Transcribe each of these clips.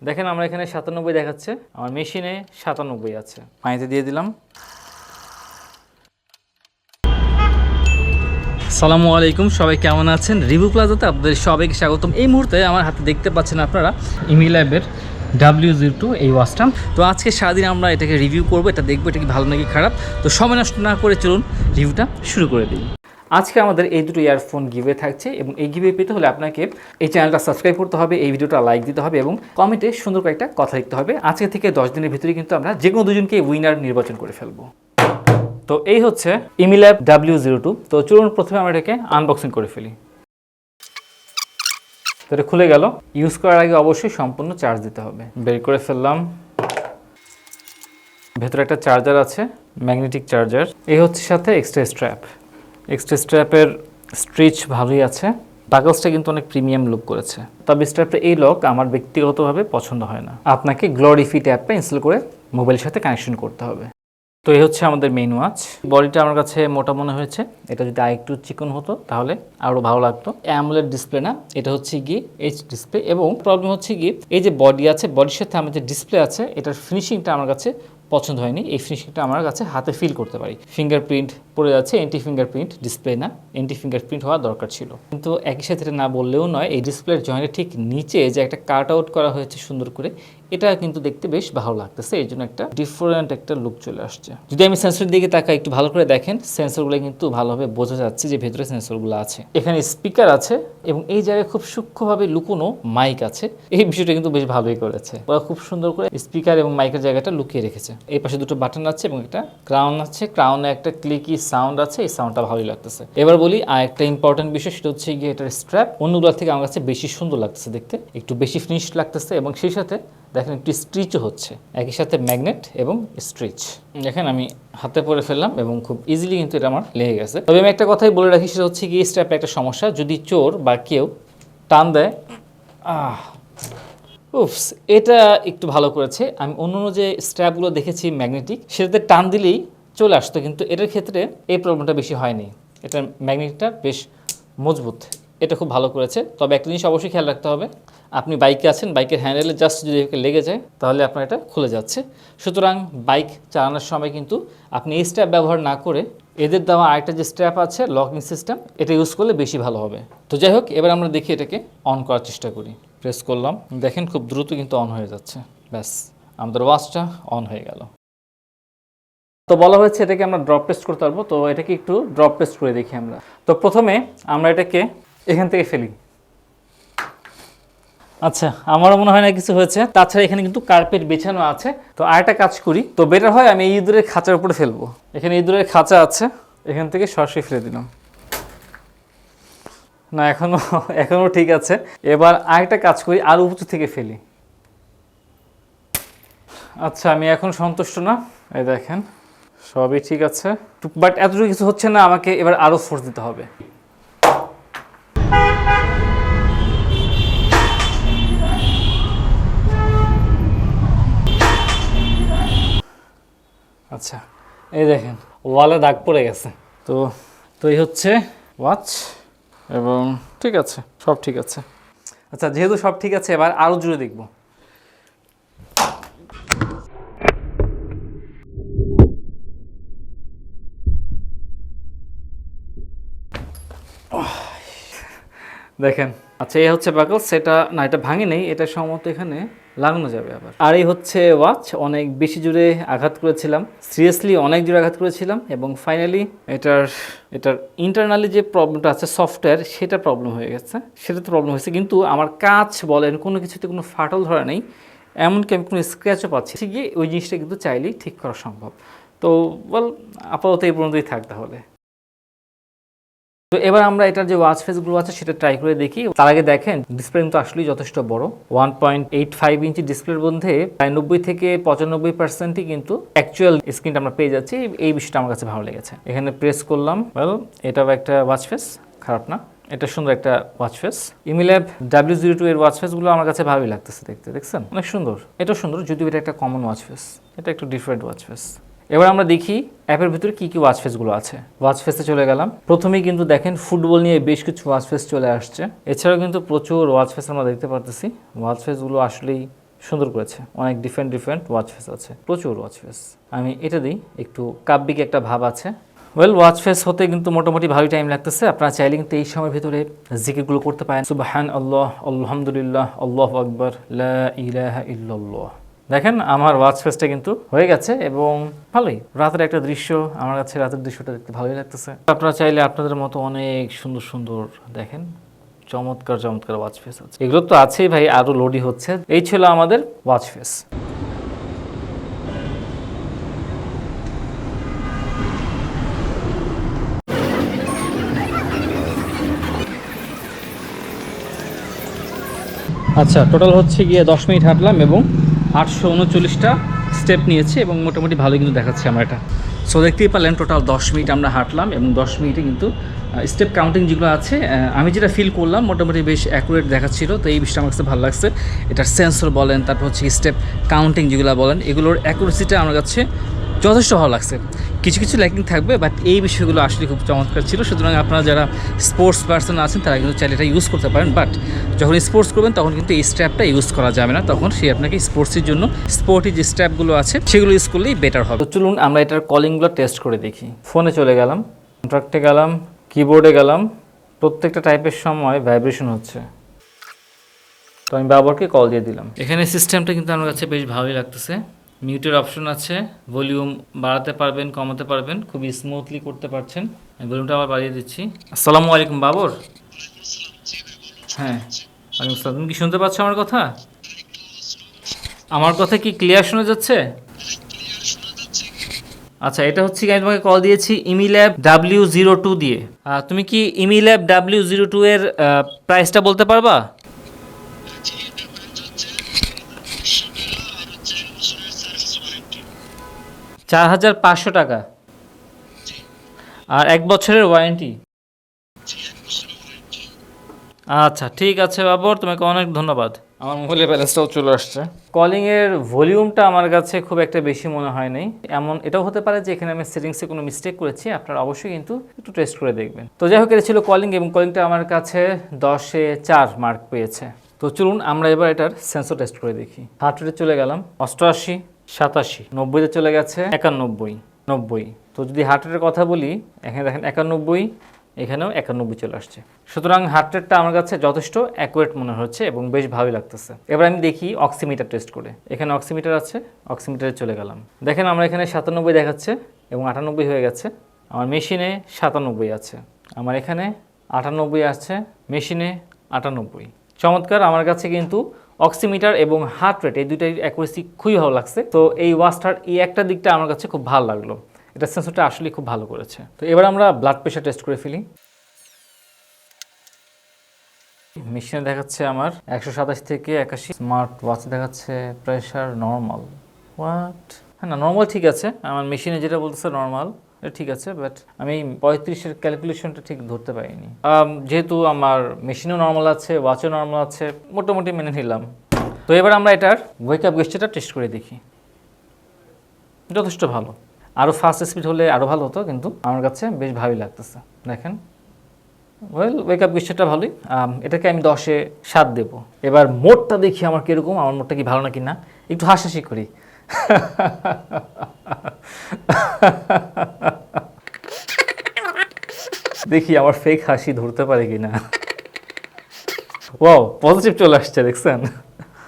দেখেন আমরা এখানে 97 দেখাচ্ছে, আমার মেশিনে 97 আছে। পানিতে দিয়ে দিলাম। আসসালামু আলাইকুম, সবাই কেমন আছেন? রিভিউ প্লাজাতে আপনাদের সবাইকে স্বাগতম। এই মুহূর্তে আমার হাতে দেখতে পাচ্ছেন আপনারা IMILAB W02 এই ওয়াচটা। তো আজকে সারাদিন আমরা এটাকে রিভিউ করবো, এটা দেখবো এটা কি ভালো নাকি খারাপ। তো সময় নষ্ট না করে চলুন রিভিউটা শুরু করে দিই। আজকে আমাদের এই দুটো ইয়ারফোন গিভে থাকছে এবং এই গিভে পেতে হলে আপনাকে এই চ্যানেলটা সাবস্ক্রাইব করতে হবে, এই ভিডিওটা লাইক দিতে হবে এবং কমেন্টে সুন্দর কয়েকটা কথা লিখতে হবে। আজকে থেকে 10 দিনের ভিতরে কিন্তু আমরা যে কোনো দুজনকে উইনার নির্বাচন করে ফেলবো। তো এই হচ্ছে IMILAB W02। তো চলুন প্রথমে আমরা এটাকে আনবক্সিং করে ফেলি। তো এটা খুলে গেল। ইউজ করার আগে অবশ্যই সম্পূর্ণ চার্জ দিতে হবে। বের করে ফেললাম। ভেতরে একটা চার্জার আছে, ম্যাগনেটিক চার্জার। এই হচ্ছে সাথে এক্সট্রা স্ট্র্যাপ। এক্সট্রা স্ট্র্যাপের স্ট্রিচ ভালোই আছে। বাকলসটা কিন্তু অনেক প্রিমিয়াম লুক করেছে। তবে স্ট্র্যাপের এই লক আমার ব্যক্তিগতভাবে পছন্দ হয় না। আপনাকে গ্লোরি ফিট অ্যাপটা ইনস্টল করে মোবাইলের সাথে কানেকশন করতে হবে। তো এই হচ্ছে আমাদের মেইন ওয়াচ। বডিটা আমার কাছে মোটা মনে হয়েছে। এটা যদি আরেকটু চিকন হতো তাহলে আরও ভালো লাগতো। অ্যামোলেড ডিসপ্লে না, এটা হচ্ছে গিয়ে এইচ ডিসপ্লে। এবং প্রবলেম হচ্ছে গিয়ে এই যে বডি আছে, বডির সাথে আমার যে ডিসপ্লে আছে, এটার ফিনিশিংটা আমার কাছে পছন্দ হয়নি। এই ফিনিশিংটা আমার কাছে হাতে ফিল করতে পারি। ফিঙ্গারপ্রিন্ট পড়ে যাচ্ছে, অ্যান্টি ফিঙ্গারপ্রিন্ট ডিসপ্লে না, অ্যান্টি ফিঙ্গারপ্রিন্ট হওয়া দরকার ছিল। কিন্তু একই সাথে এটা না বললেও নয়, এই ডিসপ্লের জয়েন্টের ঠিক নিচে যে একটা কাট আউট করা হয়েছে সুন্দর করে, এটা কিন্তু দেখতে বেশ ভালো লাগতেছে। এই জন্য একটা ডিফারেন্ট একটা লুক চলে আসছে। যদি আমি সেন্সরের দিকে তাকাই, একটু ভালো করে দেখেন, সেন্সরগুলো কিন্তু ভালোভাবে বোঝা যাচ্ছে যে ভেতরে সেন্সরগুলো আছে। এখানে স্পিকার আছে এবং এই জায়গায় খুব সূক্ষ্মভাবে লুকোনো মাইক আছে। এই বিষয়টা কিন্তু বেশ ভালোই করেছে। ওরা খুব সুন্দর করে স্পিকার এবং মাইকের জায়গাটা লুকিয়ে রেখেছে। এই পাশে দুটো বাটন আছে এবং একটা ক্রাউন আছে। ক্রাউনে একটা ক্লিকি সাউন্ড আছে, এই সাউন্ডটা ভালোই লাগতেছে। এবার বলি আর একটা ইম্পর্টেন্ট বিষয়, সেটা হচ্ছে গিয়ে এটার স্ট্র্যাপ। অন্যগুলোর থেকে আমার কাছে বেশি সুন্দর লাগতেছে দেখতে, একটু বেশি ফিনিশড লাগতেছে এবং সেই সাথে দেখেন একটু স্ট্রিচও হচ্ছে, একই সাথে ম্যাগনেট এবং স্ট্রিচ। দেখেন আমি হাতে পরে ফেললাম এবং খুব ইজিলি কিন্তু এটা আমার লেগে গেছে। তবে আমি একটা কথাই বলে রাখি, সেটা হচ্ছে কি স্ট্র্যাপে একটা সমস্যা, যদি চোর বা কেউ টান দেয়, উফস, এটা একটু ভালো করেছে। আমি অন্য যে স্ট্র্যাপগুলো দেখেছি ম্যাগনেটিক, সেটাতে টান দিলেই চলে আসতো, কিন্তু এটার ক্ষেত্রে এই প্রবলেমটা বেশি হয়নি। এটার ম্যাগনেটটা বেশ মজবুত, এটা খুব ভালো করেছে। তবে একটা জিনিস অবশ্যই খেয়াল রাখতে হবে, আপনি বাইকে আছেন, বাইকের হ্যান্ডেলে জাস্ট যদি লেগে যায় তাহলে আপনার এটা খুলে যাচ্ছে। সুতরাং বাইক চালানোর সময় কিন্তু আপনি এই স্ট্র্যাপ ব্যবহার না করে এদের দেওয়া আরেকটা যে স্ট্র্যাপ আছে লকিং সিস্টেম, এটা ইউজ করলে বেশি ভালো হবে। তো যাই হোক, এবার আমরা দেখি এটাকে অন করার চেষ্টা করি। প্রেস করলাম, দেখেন খুব দ্রুত কিন্তু অন হয়ে যাচ্ছে। ব্যাস, আমাদের ওয়াচটা অন হয়ে গেল। তো বলা হয়েছে এটাকে আমরা ড্রপ টেস্ট করতে পারবো। তো এটাকে একটু ড্রপ টেস্ট করে দেখি আমরা। তো প্রথমে আমরা এটাকে এখান থেকে ফেলি। আচ্ছা, আমারও মনে হয় না কিছু হয়েছে। তাছাড়া এখানে কিন্তু কার্পেট বেছানো আছে। তো আরেকটা কাজ করি, তো বেটার হয় আমি এই ইঁদুরের খাঁচার উপরে ফেলবো। এখানে ইঁদুরের খাঁচা আছে, এখান থেকে সরাসরি ফেলে দিলাম। না, এখনো ঠিক আছে। এবার আরেকটা কাজ করি, আর উঁচু থেকে ফেলি। আচ্ছা, আমি এখন সন্তুষ্ট না। এই দেখেন সবই ঠিক আছে, বাট এতটুকু কিছু হচ্ছে না। আমাকে এবার আরও ফোর্স দিতে হবে। আচ্ছা, এই দেখেন ওয়ালে দাগ পড়ে গেছে। তো এই হচ্ছে ওয়াচ এবং ঠিক আছে, সব ঠিক আছে। আচ্ছা, যেহেতু সব ঠিক আছে, এবার আরও জুড়ে দেখব। দেখেন, আচ্ছা এই হচ্ছে বাকলস। সেটা না, এটা ভাঙে নেই, এটা সম্ভবত এখানে লাগানো যাবে আবার। আর এই হচ্ছে ওয়াচ। অনেক বেশি জোরে আঘাত করেছিলাম, সিরিয়াসলি অনেক জোরে আঘাত করেছিলাম এবং ফাইনালি এটার ইন্টারনালি যে প্রবলেমটা আছে সফটওয়্যার, সেটা প্রবলেম হয়ে গেছে। সেটা তো প্রবলেম হয়েছে, কিন্তু আমার কাজ বলেন কোনো কিছুতে কোনো ফাটল ধরা নেই, এমনকি আমি কোনো স্ক্র্যাচও পাচ্ছি। ঠিকই ওই জিনিসটা কিন্তু চাইলেই ঠিক করা সম্ভব। তো আপাতত এই পর্যন্তই থাক তাহলে। তো এবার আমরা এটার যে ওয়াচ ফেসগুলো আছে সেটা ট্রাই করে দেখি। তার আগে দেখেন ডিসপ্লে কিন্তু আসলেই যথেষ্ট বড়। 1.85 ইঞ্চি ডিসপ্লের মধ্যে প্রায় 90 থেকে 95%ই কিন্তু অ্যাকচুয়াল স্ক্রিনটা আমরা পেয়ে যাচ্ছি। এই বিষয়টা আমার কাছে ভালো লেগেছে। এখানে প্রেস করলাম, এটাও একটা ওয়াচ ফেস, খারাপ না, এটা সুন্দর একটা ওয়াচ ফেস। IMILAB W02 এর ওয়াচ ফেসগুলো আমার কাছে ভালোই লাগতেছে দেখতে, দেখছেন অনেক সুন্দর। এটা সুন্দর, যদিও এটা একটা কমন ওয়াচ ফেস, এটা একটু ডিফারেন্ট ওয়াচ ফেস। এবার আমরা দেখি অ্যাপের ভিতরে কী কী ওয়াচ ফেসগুলো আছে। ওয়াচ ফেসে চলে গেলাম। প্রথমেই কিন্তু দেখেন ফুটবল নিয়ে বেশ কিছু ওয়াচ ফেস চলে আসছে। এছাড়াও কিন্তু প্রচুর ওয়াচ ফেস আমরা দেখতে পারতেছি। ওয়াচ ফেসগুলো আসলেই সুন্দর করেছে, অনেক ডিফারেন্ট ওয়াচ ফেস আছে, প্রচুর ওয়াচ ফেস। আমি এটা দিই, একটু কাব্যিক একটা ভাব আছে। ওয়েল, ওয়াচ ফেস হতে কিন্তু মোটামুটি ভালোই টাইম লাগতেছে। আপনারা চাইলে কিন্তু এই সময়ের ভিতরে জিকিরগুলো করতে পারেন, সুবহান আল্লাহ, আলহামদুলিল্লাহ, আল্লাহু আকবার, লা ইলাহা ইল্লাল্লাহ। দেখেন আমার ওয়াচ ফেসটা কিন্তু হয়ে গেছে এবং ভালোই। রাতের একটা দৃশ্য, আমার কাছে রাতের দৃশ্যটা দেখতে ভালোই লাগতেছে। আপনারা চাইলে আপনাদের মতো অনেক সুন্দর সুন্দর দেখেন চমৎকার ওয়াচ ফেস আছে, এগুলো তো আছেই ভাই, আরো লোডই হচ্ছে। এই ছিল আমাদের ওয়াচ ফেস। আচ্ছা, টোটাল হচ্ছে গিয়ে 10 মিনিট হাঁটলাম এবং 839টা স্টেপ নিয়েছি এবং মোটামুটি ভালোই কিন্তু দেখাচ্ছে আমার এটা। সো দেখতেই পারলেন টোটাল 10 মিনিট আমরা হাঁটলাম এবং 10 মিনিটে কিন্তু স্টেপ কাউন্টিং যেগুলো আছে আমি যেটা ফিল করলাম মোটামুটি বেশ অ্যাকুরেট দেখাচ্ছিল। তো এই বিষয়টা আমার কাছে ভালো লাগছে। এটার সেন্সর বলেন, তারপর হচ্ছে স্টেপ কাউন্টিং যেগুলো বলেন, এগুলোর অ্যাকুরেসিটা আমার কাছে যথেষ্ট ভালো লাগছে। কিছু কিছু ল্যাকিং থাকবে, বাট এই বিষয়গুলো আসলে খুব চমৎকার ছিল। সুতরাং আপনারা যারা স্পোর্টস পার্সন আছেন তারা কিন্তু চাইলে এটা ইউজ করতে পারেন, বাট যখন স্পোর্টস করবেন তখন কিন্তু এই স্ট্র্যাপটা ইউজ করা যাবে না। তখন সে আপনাকে স্পোর্টসের জন্য স্পোর্টি যে স্ট্র্যাপগুলো আছে সেগুলো ইউজ করলেই বেটার হবে। তো চলুন আমরা এটার কলিংগুলো টেস্ট করে দেখি। ফোনে চলে গেলাম, কন্ট্রাক্টে গেলাম, কিবোর্ডে গেলাম, প্রত্যেকটা টাইপের সময় ভাইব্রেশন হচ্ছে। তো আমি বাবরকে কল দিয়ে দিলাম। এখানে সিস্টেমটা কিন্তু আমার কাছে বেশ ভালোই লাগতেছে। মিউটের অপশন আছে, ভলিউম বাড়াতে পারবেন, কমাতে পারবেন, খুবই স্মুথলি করতে পারছেন। আমি ভলিউমটা আবার বাড়িয়ে দিচ্ছি। আসসালামু আলাইকুম বাবর। হ্যাঁ, ওয়ালাইকুম আসসালাম। তুমি কি শুনতে পাচ্ছ আমার কথা? আমার কথা কি ক্লিয়ার শোনা যাচ্ছে? আচ্ছা, এটা হচ্ছে কি আমি তোমাকে কল দিয়েছি IMILAB W02 দিয়ে। তুমি কি IMILAB W02 এর প্রাইসটা বলতে পারবা? 4500 টাকা আর 1 বছরের ওয়ারেন্টি। আচ্ছা ঠিক আছে বাবর, তোমাকে অনেক ধন্যবাদ। আমার মোবাইলের ব্যালেন্সটাও চলে আসছে। কলিংয়ের ভলিউমটা আমার কাছে খুব একটা বেশি মনে হয় নাই। এমন এটাও হতে পারে যে এখানে আমি সেটিংসে কোনো মিস্টেক করেছি, আপনারা অবশ্যই কিন্তু একটু টেস্ট করে দেখবেন। তো যাই হোক, এটা ছিল কলিং এবং কলিংটা আমার কাছে 10-এ 4 মার্ক পেয়েছে। তো চলুন আমরা এবার এটার সেন্সর টেস্ট করে দেখি। হার্ট রেটে চলে গেলাম 88, 87, 90-তে চলে গেছে 91, 90। তো যদি হার্ট রেটের কথা বলি, এখানে দেখেন 91, এখানেও 91 চলে আসছে। সুতরাং হার্ট রেটটা আমার কাছে যথেষ্ট অ্যাকুরেট মনে হচ্ছে এবং বেশ ভালোই লাগতেছে। এবার আমি দেখি অক্সিমিটার টেস্ট করে। এখানে অক্সিমিটার আছে, অক্সিমিটারে চলে গেলাম। দেখেন আমরা এখানে 97 দেখাচ্ছে এবং 98 হয়ে গেছে। আমার মেশিনে 97 আছে, আমার এখানে 98 আছে, মেশিনে 98। চমৎকার। আমার কাছে কিন্তু অক্সিমিটার এবং হার্ট রেট এই দুইটাই অ্যাকুরেসি খুবই ভালো লাগছে। তো এই ওয়াচটার এই একটা দিকটা আমার কাছে খুব ভালো লাগলো, এটা সেন্সরটা আসলে খুব ভালো করেছে। তো এবার আমরা ব্লাড প্রেশার টেস্ট করে ফেলি। মেশিনে দেখাচ্ছে আমার 127 থেকে 81, স্মার্ট ওয়াচে দেখাচ্ছে প্রেশার নর্মাল। হোয়াট? হ্যাঁ না, নর্মাল ঠিক আছে, আমার মেশিনে যেটা বলতেছে নর্মাল এটা ঠিক আছে, বাট আমি 35-এর ক্যালকুলেশনটা ঠিক ধরতে পারিনি। যেহেতু আমার মেশিনেও নর্মাল আছে, ওয়াচও নর্মাল আছে, মোটামুটি মেনে নিলাম। তো এবার আমরা এটার ওয়েক আপ গেস্টটা টেস্ট করে দেখি। যথেষ্ট ভালো, আরও ফাস্ট স্পিড হলে আরও ভালো হতো, কিন্তু আমার কাছে বেশ ভালোই লাগতেছে। দেখেন, ওয়েল, ওয়েক আপ গেস্টটা ভালোই। এটাকে আমি 10-এ 7 দেবো। এবার মোডটা দেখি আমার কীরকম, আমার মোডটা কি ভালো নাকি না, একটু হাসাহাসি করি। দেখি আমার ফেক হাসি ধরতে পারে কিনা। ওয়াও, পজিটিভ চলে আসছে, দেখছেন?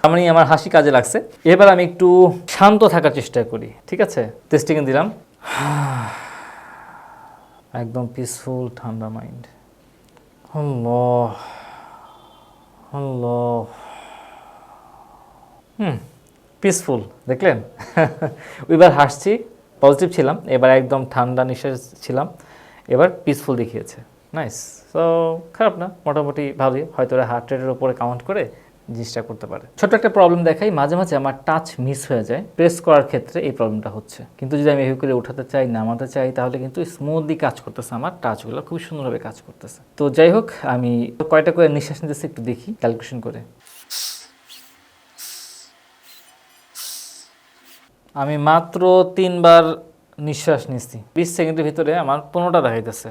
আমি আমার হাসি কাজে লাগছে। এবার আমি একটু শান্ত থাকার চেষ্টা করি, ঠিক আছে? টেস্টিং দিলাম, একদম পিসফুল, ঠান্ডা মাইন্ড। আল্লাহ আল্লাহ, পিসফুল, দেখলেন? ওইবার হাসছি, পজিটিভ ছিলাম, এবার একদম ঠান্ডা নিঃশ্বাস ছিলাম, এবার পিসফুল দেখিয়েছে। নাইস। সো খারাপ না, মোটামুটি ভালোই। হয়তো ওরা হার্ট রেটের উপরে কাউন্ট করে জিনিসটা করতে পারে। ছোট্ট একটা প্রবলেম দেখাই, মাঝে মাঝে আমার টাচ মিস হয়ে যায়, প্রেস করার ক্ষেত্রে এই প্রবলেমটা হচ্ছে। কিন্তু যদি আমি এভাবে করে উঠাতে চাই, নামাতে চাই, তাহলে কিন্তু স্মুথলি কাজ করতেছে, আমার টাচগুলো খুব সুন্দরভাবে কাজ করতেছে। তো যাই হোক, আমি কয়টা করে নিঃশ্বাস নিতেছি একটু দেখি ক্যালকুলেশন করে। আমি মাত্র 3 বার নিঃশ্বাস নিচ্ছি, 20 সেকেন্ডের ভিতরে আমার 15টা দেখাইতেছে।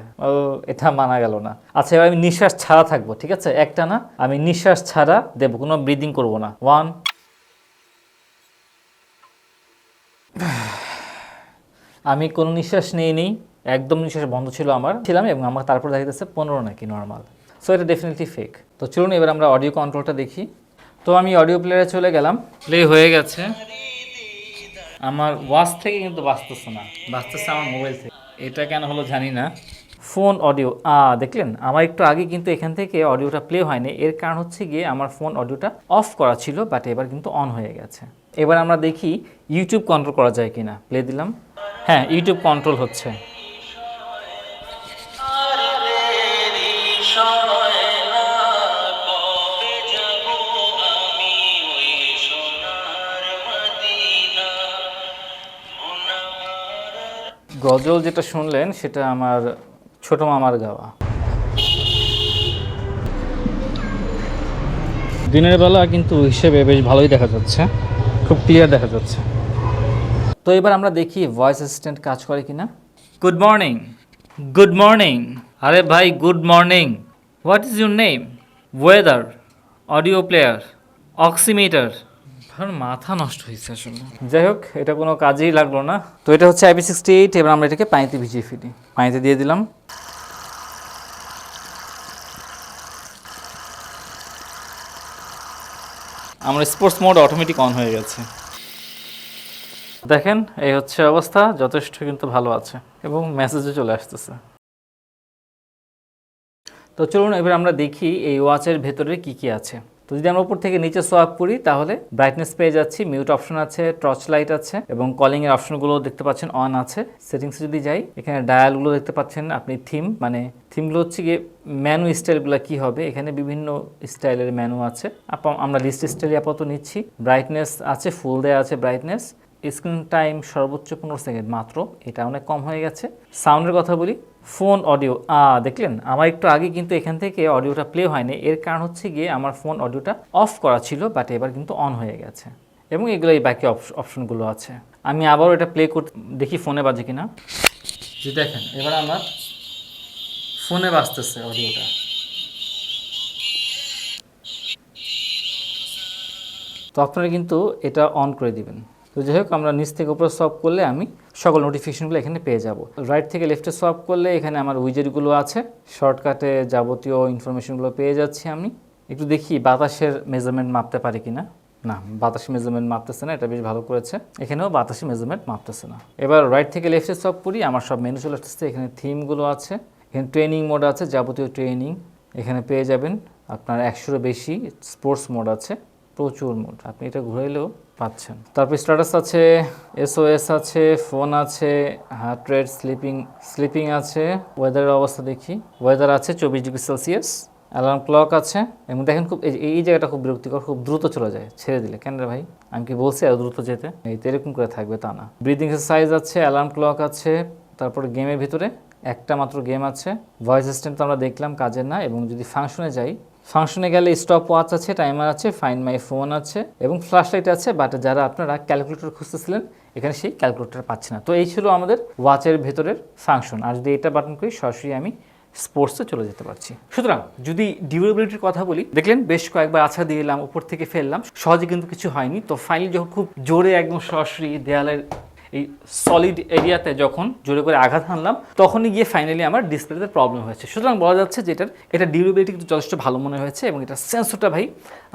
এটা মানা গেল না। আচ্ছা, এবার আমি নিঃশ্বাস ছাড়া থাকবো, ঠিক আছে? একটা না, আমি নিঃশ্বাস ছাড়া দেবো, কোনো ব্রিদিং করবো না। 1 আমি কোনো নিঃশ্বাস নিইনি, একদম নিঃশ্বাস বন্ধ ছিল আমার এবং আমার তারপর দেখা যাচ্ছে 15 নাকি নর্মাল। সো এটা ডেফিনেটলি ফেক। তো চলুন এবার আমরা অডিও কন্ট্রোলটা দেখি। তো আমি অডিও প্লেয়ারে চলে গেলাম, প্লে হয়ে গেছে। আমার ওয়াচ থেকে কিন্তু বাজতেছে না, বাজতেছে আমার মোবাইল থেকে। এটা কেন হলো জানি না। ফোন অডিও দেখলেন আমার একটু আগে কিন্তু এখান থেকে অডিওটা প্লে হয়নি, এর কারণ হচ্ছে গিয়ে আমার ফোন অডিওটা অফ করা ছিল, বাট এবার কিন্তু অন হয়ে গেছে। এবার আমরা দেখি ইউটিউব কন্ট্রোল করা যায় কিনা। প্লে দিলাম, হ্যাঁ ইউটিউব কন্ট্রোল হচ্ছে। গজল যেটা শুনলেন সেটা আমার ছোট মামার গাওয়া। দিনের বেলা কিন্তু হিসেবে বেশ ভালোই দেখা যাচ্ছে, খুব ক্লিয়ার দেখা যাচ্ছে। তো এবার আমরা দেখি ভয়েস অ্যাসিস্ট্যান্ট কাজ করে কিনা। Good morning, good morning. আরে ভাই good morning, what is your name? Weather, audio player, oximeter. মাথা নষ্ট হয়েছে আসলে। যাই হোক, এটা কোনো কাজেই লাগলো না। তো এটা হচ্ছে IP68। এবার আমরা এটাকে পানিতে ভিজিয়ে ফেলি। পানিতে দিয়ে দিলাম। আমার স্পোর্টস মোড অটোমেটিক অন হয়ে গেছে। দেখেন এই হচ্ছে অবস্থা, যথেষ্ট কিন্তু ভালো আছে এবং মেসেজও চলে আসতেছে। তো চলুন এবার আমরা দেখি এই ওয়াচের ভেতরে কি কি আছে। তো যদি আমরা উপর থেকে নিচে সোয়াপ করি তাহলে ব্রাইটনেস পেয়ে যাচ্ছি, মিউট অপশন আছে, টর্চ লাইট আছে এবং কলিং এর অপশনগুলো দেখতে পাচ্ছেন অন আছে। সেটিংসে যদি যাই, এখানে ডায়ালগুলো দেখতে পাচ্ছেন আপনি। থিমগুলো হচ্ছে গিয়ে মেনু স্টাইলগুলো কি হবে, এখানে বিভিন্ন স্টাইলের মেনু আছে। আমরা লিস্ট স্টাইল আপাতত নিচ্ছি। ব্রাইটনেস আছে, ফুল দেয়া আছে ব্রাইটনেস। স্ক্রিন টাইম সর্বোচ্চ 15 সেকেন্ড মাত্র, এটা অনেক কম হয়ে গেছে। সাউন্ডের কথা বলি, ফোন অডিও দেখলেন আমার একটু আগে কিন্তু এখান থেকে অডিওটা প্লে হয়নি, এর কারণ হচ্ছে গিয়ে আমার ফোন অডিওটা অফ করা ছিল, বাট এবার কিন্তু অন হয়ে গেছে এবং এগুলো এই বাকি অপশনগুলো আছে। আমি আবারও এটা প্লে করতে দেখি ফোনে বাজে কিনা। যে দেখেন এবার আমার ফোনে বাজতেছে অডিওটা। তো আপনারা কিন্তু এটা অন করে দিবেন। তো যাই হোক, আমরা নিচ থেকে উপরে সোয়াপ করলে আমি সকল নোটিফিকেশনগুলো এখানে পেয়ে যাব। রাইট থেকে লেফটে সোয়াপ করলে এখানে আমার উইজেটগুলো আছে, শর্টকাটে যাবতীয় ইনফরমেশনগুলো পেয়ে যাচ্ছি। আমি একটু দেখি বাতাসের মেজারমেন্ট মাপতে পারি কিনা। না, বাতাসের মেজারমেন্ট মাপতেছে না, এটা বেশ ভালো করেছে। এখানেও বাতাসের মেজারমেন্ট মাপতেছে না। এবার রাইট থেকে লেফটে সোয়াপ করি, আমার সব মেনু চলে আসতেছে। এখানে থিমগুলো আছে, এখানে ট্রেনিং মোড আছে, যাবতীয় ট্রেনিং এখানে পেয়ে যাবেন। আপনার 100-এরও বেশি স্পোর্টস মোড আছে, প্রচুর মোড, আপনি এটা ঘুরাইলেও পাচ্ছেন। তারপর স্ট্যাটাস আছে, SOS আছে, ফোন আছে, হার্ট রেট, স্লিপিং আছে। ওয়েদারের অবস্থা দেখি, ওয়েদার আছে 24 ডিগ্রি সেলসিয়াস। অ্যালার্ম ক্লক আছে এবং দেখেন খুব এই জায়গাটা খুব বিরক্তিকর, খুব দ্রুত চলে যায় ছেড়ে দিলে। কেন রে ভাই, আমি কি বলছি এত দ্রুত যেতে? এই তো এরকম করে থাকবে তা না। ব্রিদিং এক্সারসাইজ আছে, অ্যালার্ম ক্লক আছে। তারপর গেমের ভিতরে একটা মাত্র গেম আছে। ভয়েস অ্যাসিস্ট্যান্ট তো আমরা দেখলাম কাজের না। এবং যদি ফাংশনে যাই, ফাংশনে গেলে স্টপ ওয়াচ আছে, টাইমার আছে, ফাইন্ড মাই ফোন আছে এবং ফ্ল্যাশ লাইট আছে। বাট যারা আপনারা ক্যালকুলেটর খুঁজতেছিলেন, এখানে সেই ক্যালকুলেটর পাচ্ছে না। তো এই ছিল আমাদের ওয়াচের ভেতরের ফাংশন। আর যদি এটা বাটন করি, সরাসরি আমি স্পোর্টসে চলে যেতে পারছি। সুতরাং যদি ডিউরেবিলিটির কথা বলি, দেখলেন বেশ কয়েকবার আছাড় দিয়ে এলাম, উপর থেকে ফেললাম, সহজে কিন্তু কিছু হয়নি। তো ফাইনালি যখন খুব জোরে একদম সরাসরি দেয়ালের এই সলিড এরিয়াতে যখন জোরে করে আঘাত হানলাম, তখনই গিয়ে ফাইনালি আমার ডিসপ্লেতে প্রবলেম হয়েছে। সুতরাং বলা যাচ্ছে যে এটা ডিউরেবিলিটি কিন্তু যথেষ্ট ভালো মনে হয়েছে এবং এটা সেন্সরটা ভাই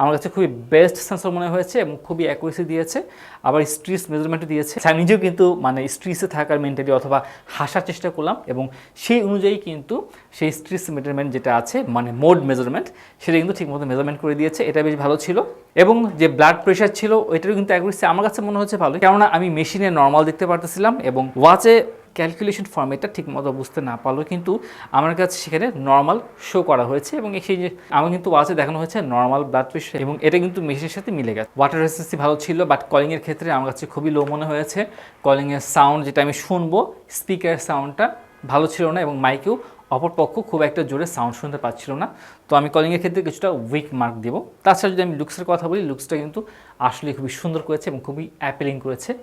আমার কাছে খুবই বেস্ট সেন্সর মনে হয়েছে এবং খুবই অ্যাকুরেসি দিয়েছে, আবার স্ট্রিস মেজারমেন্টও দিয়েছে। আমি নিজেও কিন্তু মানে স্ট্রিসে থাকার মেন্টালি অথবা হাসার চেষ্টা করলাম এবং সেই অনুযায়ী কিন্তু সেই স্ট্রিস মেজারমেন্ট যেটা আছে, মানে মোড মেজারমেন্ট, সেটা কিন্তু ঠিকমতো মেজারমেন্ট করে দিয়েছে। এটা বেশ ভালো ছিল। এবং যে ব্লাড প্রেশার ছিল ওইটারও কিন্তু অ্যাকুরেসি আমার কাছে মনে হচ্ছে ভালো, কেননা আমি মেশিনে নর্মাল দেখতে পারতেছিলাম এবং ওয়াচে ক্যালকুলেশন ফর্মেটটা ঠিকমতো বুঝতে না পারলেও কিন্তু আমার কাছে সেখানে নর্মাল শো করা হয়েছে এবং সেই যে আমার কিন্তু ওয়াচে দেখানো হয়েছে নর্মাল ব্লাড প্রেশার এবং এটা কিন্তু মেশিনের সাথে মিলে গেছে। ওয়াটার রেসিস্টেন্সি ভালো ছিল, বাট কলিংয়ের ক্ষেত্রে আমার কাছে খুবই লো মনে হয়েছে। কলিংয়ের সাউন্ড যেটা আমি শুনবো, স্পিকারের সাউন্ডটা ভালো ছিল না এবং মাইকেও অপরপক্ষ খুব একটা জোরে সাউন্ড শুনতে পাচ্ছিল না। তো আমি কলিংয়ের ক্ষেত্রে কিছুটা উইক মার্ক দেবো। তাছাড়া যদি আমি লুকসের কথা বলি, লুকসটা কিন্তু আসলে খুবই সুন্দর করেছে এবং খুবই অ্যাপিলিং করেছে।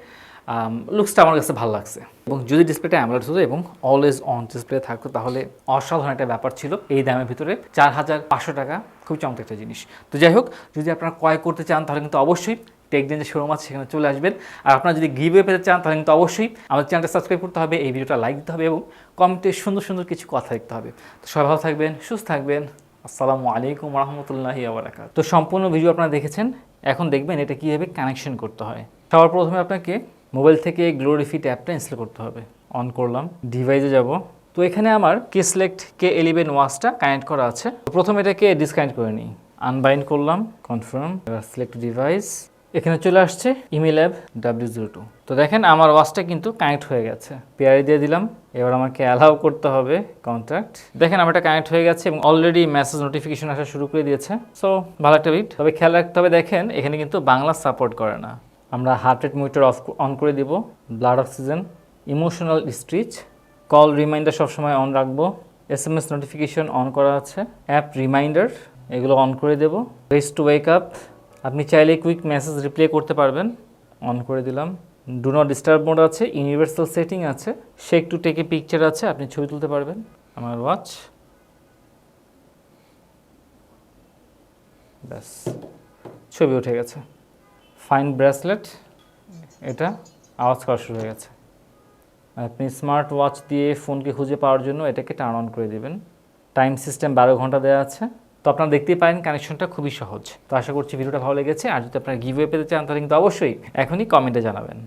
লুকসটা আমার কাছে ভালো লাগছে এবং যদি ডিসপ্লেটা অ্যামোলেড হতো এবং অলওয়েজ অন ডিসপ্লে থাকতো তাহলে অসাধারণ একটা ব্যাপার ছিল। এই দামের ভিতরে 4500 টাকা খুব চমৎকার একটা জিনিস। তো যাই হোক, যদি আপনারা ক্রয় করতে চান তাহলে কিন্তু অবশ্যই টেকডেন যে শোরুম আছে সেখানে চলে আসবেন। আর আপনারা যদি গিভওয়ে পেতে চান তাহলে কিন্তু অবশ্যই আমাদের চ্যানেলটা সাবস্ক্রাইব করতে হবে, এই ভিডিওটা লাইক দিতে হবে এবং কমেন্টে সুন্দর সুন্দর কিছু কথা লিখতে হবে। তো সবাই ভালো থাকবেন, সুস্থ থাকবেন। আসসালামু আলাইকুম রাহমাতুল্লাহি ওয়া বারাকাতুহু। তো সম্পূর্ণ ভিডিও আপনারা দেখেছেন, এখন দেখবেন এটা কীভাবে কানেকশন করতে হয়। সবার প্রথমে আপনাকে মোবাইল থেকে গ্লোরিফিট অ্যাপটা ইনস্টল করতে হবে। অন করলাম, ডিভাইসে যাব। তো এখানে আমার সিলেক্ট K11 ওয়াচটা কানেক্ট করা আছে। প্রথমে এটাকে ডিসকানেক্ট করে নিই। আনবাইন্ড করলাম, কনফার্ম, এবার সিলেক্ট ডিভাইস। এখানে চলে আসছে IMILAB W02। তো দেখেন আমার ওয়াচটা কিন্তু কানেক্ট হয়ে গেছে। পেয়ারে দিয়ে দিলাম, এবার আমাকে অ্যালাউ করতে হবে কন্ট্যাক্ট। দেখেন আমার এটা কানেক্ট হয়ে গেছে এবং অলরেডি মেসেজ নোটিফিকেশন আসা শুরু করে দিয়েছে। সো ভালো একটা বিট। তবে খেয়াল রাখতে হবে, দেখেন এখানে কিন্তু বাংলা সাপোর্ট করে না। আমরা হার্ট রেট মনিটর অন করে দিব, blood oxygen, emotional stretch, call reminder সবসময় অন রাখবো, SMS নোটিফিকেশন অন করা আছে, অ্যাপ রিমাইন্ডার এগুলো অন করে দেব। রেস টু ওয়েক আপ, আপনি চাইলে কুইক মেসেজ রিপ্লাই করতে পারবেন, অন করে দিলাম। ডু নট ডিস্টার্ব মোড আছে, ইউনিভার্সাল সেটিং আছে, shake to take a picture আছে, আপনি ছবি তুলতে পারবেন। আমার ওয়াচ, ব্যাস ছবি উঠে গেছে। ফাইন ব্রেসলেট, এটা আওয়াজ করা শুরু হয়ে গেছে। আপনি স্মার্ট ওয়াচ দিয়ে ফোনকে খুঁজে পাওয়ার জন্য এটাকে টার্ন অন করে দেবেন। টাইম সিস্টেম 12 ঘন্টা দেওয়া আছে। তো আপনারা দেখতেই পারেন কানেকশনটা খুবই সহজ। তো আশা করছি ভিডিওটা ভালো লেগেছে। আর যদি আপনারা গিভওয়ে পেতে চান তাহলে কিন্তু অবশ্যই এখনই কমেন্টে জানাবেন।